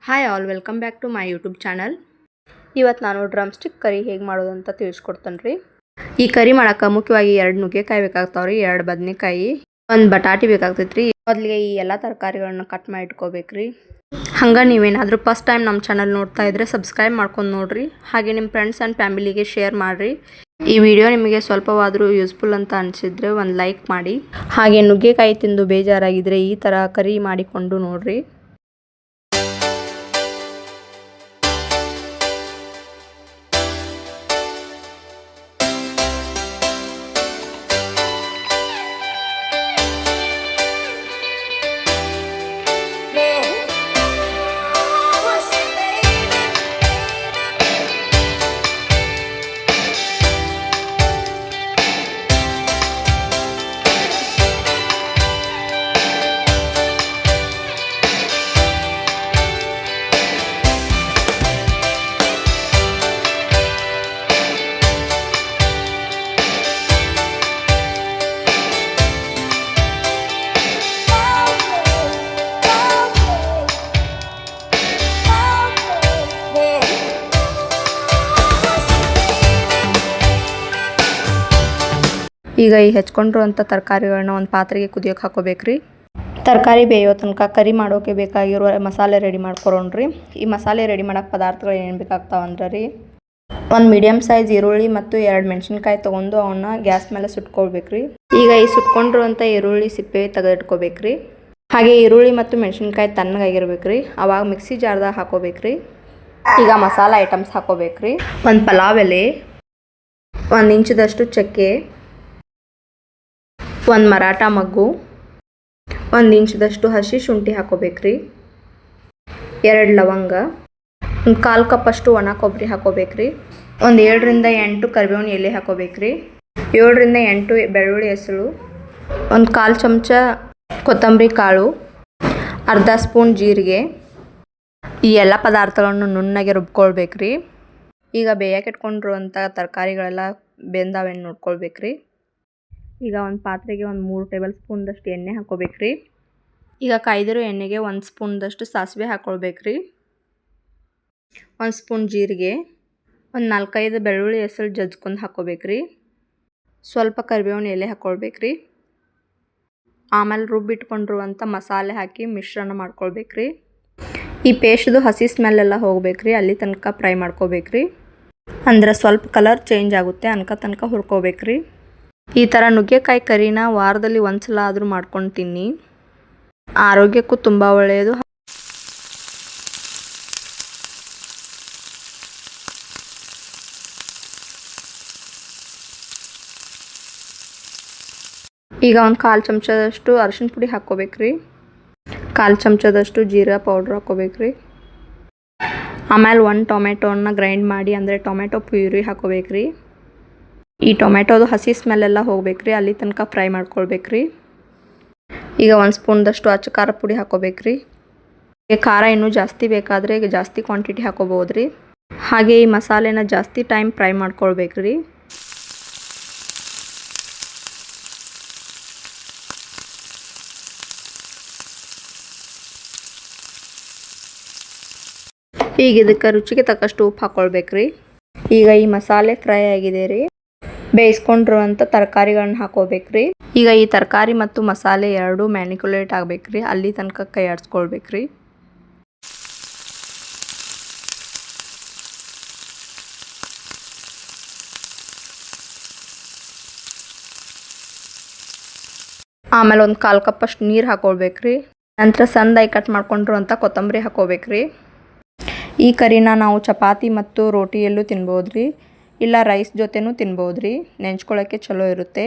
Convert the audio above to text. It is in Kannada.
Hi all welcome back to my YouTube channel. ಇವತ್ತು ನಾನು ಡ್ರಮ್ ಸ್ಟಿಕ್ ಕರಿ ಹೇಗೆ ಮಾಡೋದು ಅಂತ ತಿಳಿಸ್ಕೊಡ್ತೇನೆ ರೀ. ಈ ಕರಿ ಮಾಡೋಕೆ ಮುಖ್ಯವಾಗಿ 2 ನುಗ್ಗೆಕಾಯಿ ಬೇಕಾಗ್ತಾವ್ರಿ, 2 ಬದನೆಕಾಯಿ, 1 ಬಟಾಟಿ ಬೇಕಾಗ್ತೈತ್ರಿ. ಮೊದಲಿಗೆ ಈ ಎಲ್ಲ ತರಕಾರಿಗಳನ್ನ ಕಟ್ ಮಾಡಿ ಇಟ್ಕೋಬೇಕ್ರಿ. ಹಂಗೆ ನೀವೇನಾದರೂ ಫಸ್ಟ್ ಟೈಮ್ ನಮ್ಮ ಚಾನಲ್ ನೋಡ್ತಾ ಇದ್ರೆ ಸಬ್ಸ್ಕ್ರೈಬ್ ಮಾಡ್ಕೊಂಡು ನೋಡ್ರಿ. ಹಾಗೆ ನಿಮ್ಮ ಫ್ರೆಂಡ್ಸ್ ಆ್ಯಂಡ್ ಫ್ಯಾಮಿಲಿಗೆ ಶೇರ್ ಮಾಡಿರಿ. ಈ ವಿಡಿಯೋ ನಿಮಗೆ ಸ್ವಲ್ಪವಾದರೂ ಯೂಸ್ಫುಲ್ ಅಂತ ಅನಿಸಿದ್ರೆ ಒಂದು ಲೈಕ್ ಮಾಡಿ. ಹಾಗೆ ನುಗ್ಗೆಕಾಯಿ ತಿಂದು ಬೇಜಾರಾಗಿದ್ದರೆ ಈ ಥರ ಕರಿ ಮಾಡಿಕೊಂಡು ನೋಡ್ರಿ. ಈಗ ಈ ಹೆಚ್ಕೊಂಡಿರುವಂಥ ತರಕಾರಿಗಳನ್ನ ಒಂದು ಪಾತ್ರೆಗೆ ಕುದಿಯೋಕೆ ಹಾಕೋಬೇಕ್ರಿ. ತರಕಾರಿ ಬೇಯೋ ತನಕ ಕರಿ ಮಾಡೋಕೆ ಬೇಕಾಗಿರುವ ಮಸಾಲೆ ರೆಡಿ ಮಾಡ್ಕೊರೋಣ್ರಿ. ಈ ಮಸಾಲೆ ರೆಡಿ ಮಾಡೋಕೆ ಪದಾರ್ಥಗಳು ಏನೇನು ಬೇಕಾಗ್ತಾವಂದ್ರೆ ರೀ, 1 ಮೀಡಿಯಮ್ ಸೈಜ್ ಈರುಳ್ಳಿ ಮತ್ತು 2 ಮೆಣಸಿನ್ಕಾಯಿ ತೊಗೊಂಡು ಅವನ್ನ ಗ್ಯಾಸ್ ಮೇಲೆ ಸುಟ್ಕೊಳ್ಬೇಕ್ರಿ. ಈಗ ಈ ಸುಟ್ಕೊಂಡಿರುವಂಥ ಈರುಳ್ಳಿ ಸಿಪ್ಪೆ ತೆಗೆದಿಟ್ಕೋಬೇಕ್ರಿ. ಹಾಗೆ ಈರುಳ್ಳಿ ಮತ್ತು ಮೆಣಸಿನ್ಕಾಯಿ ತಣ್ಣಗಾಗಿರ್ಬೇಕ್ರಿ. ಅವಾಗ ಮಿಕ್ಸಿ ಜಾರ್ದಾಗ ಹಾಕೋಬೇಕ್ರಿ. ಈಗ ಮಸಾಲೆ ಐಟಮ್ಸ್ ಹಾಕೋಬೇಕ್ರಿ. 1 ಪಲಾವ್ ಎಲೆ, 1 ಇಂಚದಷ್ಟು ಚಕ್ಕೆ, 1 ಮರಾಠ ಮಗ್ಗು, 1 ಇಂಚದಷ್ಟು ಹಸಿ ಶುಂಠಿ ಹಾಕೋಬೇಕ್ರಿ. 2 ಲವಂಗ, 1/4 ಕಪ್ಪಷ್ಟು ಒಣ ಕೊಬ್ಬರಿ ಹಾಕೋಬೇಕ್ರಿ. 7 ರಿಂದ 8 ಕರಿಬೇವಿನ ಎಲೆ ಹಾಕೋಬೇಕ್ರಿ. 7 ರಿಂದ 8 ಬೆಳ್ಳುಳ್ಳಿ ಹೆಸರು, 1/4 ಚಮಚ ಕೊತ್ತಂಬರಿ ಕಾಳು, ಅರ್ಧ ಸ್ಪೂನ್ ಜೀರಿಗೆ. ಈ ಎಲ್ಲ ಪದಾರ್ಥಗಳನ್ನು ನುಣ್ಣಗೆ ರುಬ್ಕೊಳ್ಬೇಕ್ರಿ. ಈಗ ಬೇಯಕ್ಕೆ ಇಟ್ಕೊಂಡಿರುವಂಥ ತರಕಾರಿಗಳೆಲ್ಲ ಬೆಂದಾವೇನು ನೋಡ್ಕೊಳ್ಬೇಕ್ರಿ. ಈಗ ಒಂದು ಪಾತ್ರೆಗೆ 3 ಟೇಬಲ್ ಸ್ಪೂನ್ದಷ್ಟು ಎಣ್ಣೆ ಹಾಕೋಬೇಕ್ರಿ. ಈಗ ಕಾಯ್ದಿರೋ ಎಣ್ಣೆಗೆ 1 ಸ್ಪೂನ್ದಷ್ಟು ಸಾಸಿವೆ ಹಾಕೊಳ್ಬೇಕ್ರಿ. 1 ಸ್ಪೂನ್ ಜೀರಿಗೆ, 4-5 ಬೆಳ್ಳುಳ್ಳಿ ಹೆಸರು ಜಜ್ಕೊಂಡು ಹಾಕೋಬೇಕ್ರಿ. ಸ್ವಲ್ಪ ಕರಿಬೇವಿನ ಎಲೆ ಹಾಕೊಳ್ಬೇಕ್ರಿ. ಆಮೇಲೆ ರುಬ್ಬಿಟ್ಕೊಂಡಿರುವಂಥ ಮಸಾಲೆ ಹಾಕಿ ಮಿಶ್ರಣ ಮಾಡ್ಕೊಳ್ಬೇಕ್ರಿ. ಈ ಪೇಸ್ಟ್ದು ಹಸಿ ಸ್ಮೆಲ್ಲೆಲ್ಲ ಹೋಗ್ಬೇಕ್ರಿ, ಅಲ್ಲಿ ತನಕ ಫ್ರೈ ಮಾಡ್ಕೋಬೇಕ್ರಿ. ಅಂದ್ರೆ ಸ್ವಲ್ಪ ಕಲರ್ ಚೇಂಜ್ ಆಗುತ್ತೆ ತನಕ ಹುರ್ಕೋಬೇಕ್ರಿ. ಈ ಥರ ನುಗ್ಗೆಕಾಯಿ ಕರಿನ ವಾರದಲ್ಲಿ 1 ಸಲ ಆದರೂ ಮಾಡ್ಕೊಂಡು ತಿನ್ನಿ, ಆರೋಗ್ಯಕ್ಕೂ ತುಂಬ ಒಳ್ಳೆಯದು. ಈಗ 1/4 ಚಮಚದಷ್ಟು ಅರಿಶಿನ ಪುಡಿ ಹಾಕ್ಕೋಬೇಕ್ರಿ. 1/4 ಚಮಚದಷ್ಟು ಜೀರಾ ಪೌಡ್ರ್ ಹಾಕ್ಕೋಬೇಕ್ರಿ. ಆಮೇಲೆ 1 ಟೊಮೆಟೋನ ಗ್ರೈಂಡ್ ಮಾಡಿ ಅಂದರೆ ಟೊಮೆಟೊ ಪ್ಯೂರಿ ಹಾಕ್ಕೋಬೇಕ್ರಿ. ಈ ಟೊಮೆಟೊದು ಹಸಿ ಸ್ಮೆಲ್ಲೆಲ್ಲ ಹೋಗ್ಬೇಕ್ರಿ, ಅಲ್ಲಿ ತನಕ ಫ್ರೈ ಮಾಡ್ಕೊಳ್ಬೇಕ್ರಿ. ಈಗ 1 ಸ್ಪೂನ್ದಷ್ಟು ಅಚ್ಚ ಖಾರ ಪುಡಿ ಹಾಕೋಬೇಕ್ರಿ. ಖಾರ ಇನ್ನೂ ಜಾಸ್ತಿ ಬೇಕಾದರೆ ಈಗ ಜಾಸ್ತಿ ಕ್ವಾಂಟಿಟಿ ಹಾಕೋಬೋದ್ರಿ. ಹಾಗೆ ಈ ಮಸಾಲೆನ ಜಾಸ್ತಿ ಟೈಮ್ ಫ್ರೈ ಮಾಡ್ಕೊಳ್ಬೇಕ್ರಿ. ಈಗ ಇದಕ್ಕೆ ರುಚಿಗೆ ತಕ್ಕಷ್ಟು ಉಪ್ಪು ಹಾಕ್ಕೊಳ್ಬೇಕ್ರಿ. ಈಗ ಈ ಮಸಾಲೆ ಫ್ರೈ ಆಗಿದೆ ರೀ. ಬೇಯಿಸ್ಕೊಂಡಿರುವಂಥ ತರಕಾರಿಗಳನ್ನ ಹಾಕೋಬೇಕ್ರಿ. ಈಗ ಈ ತರಕಾರಿ ಮತ್ತು ಮಸಾಲೆ ಎರಡೂ ಮ್ಯಾನಿಕ್ಯುಲೇಟ್ ಆಗಬೇಕ್ರಿ, ಅಲ್ಲಿ ತನಕ ಕೈ ಆಡಿಸ್ಕೊಳ್ಬೇಕ್ರಿ. ಆಮೇಲೆ 1/4 ಕಪ್ಪಷ್ಟು ನೀರು ಹಾಕೊಳ್ಬೇಕ್ರಿ. ನಂತರ ಸಣ್ಣದಾಗಿ ಕಟ್ ಮಾಡ್ಕೊಂಡಿರುವಂಥ ಕೊತ್ತಂಬರಿ ಹಾಕೋಬೇಕ್ರಿ. ಈ ಕರಿನ ನಾವು ಚಪಾತಿ ಮತ್ತು ರೋಟಿಯಲ್ಲೂ ತಿನ್ಬೋದ್ರಿ, ಇಲ್ಲ ರೈಸ್ ಜೊತೆನೂ ತಿನ್ಬೋದ್ರಿ. ನೆಂಚ್ಕೊಳ್ಳೋಕ್ಕೆ ಚಲೋ ಇರುತ್ತೆ.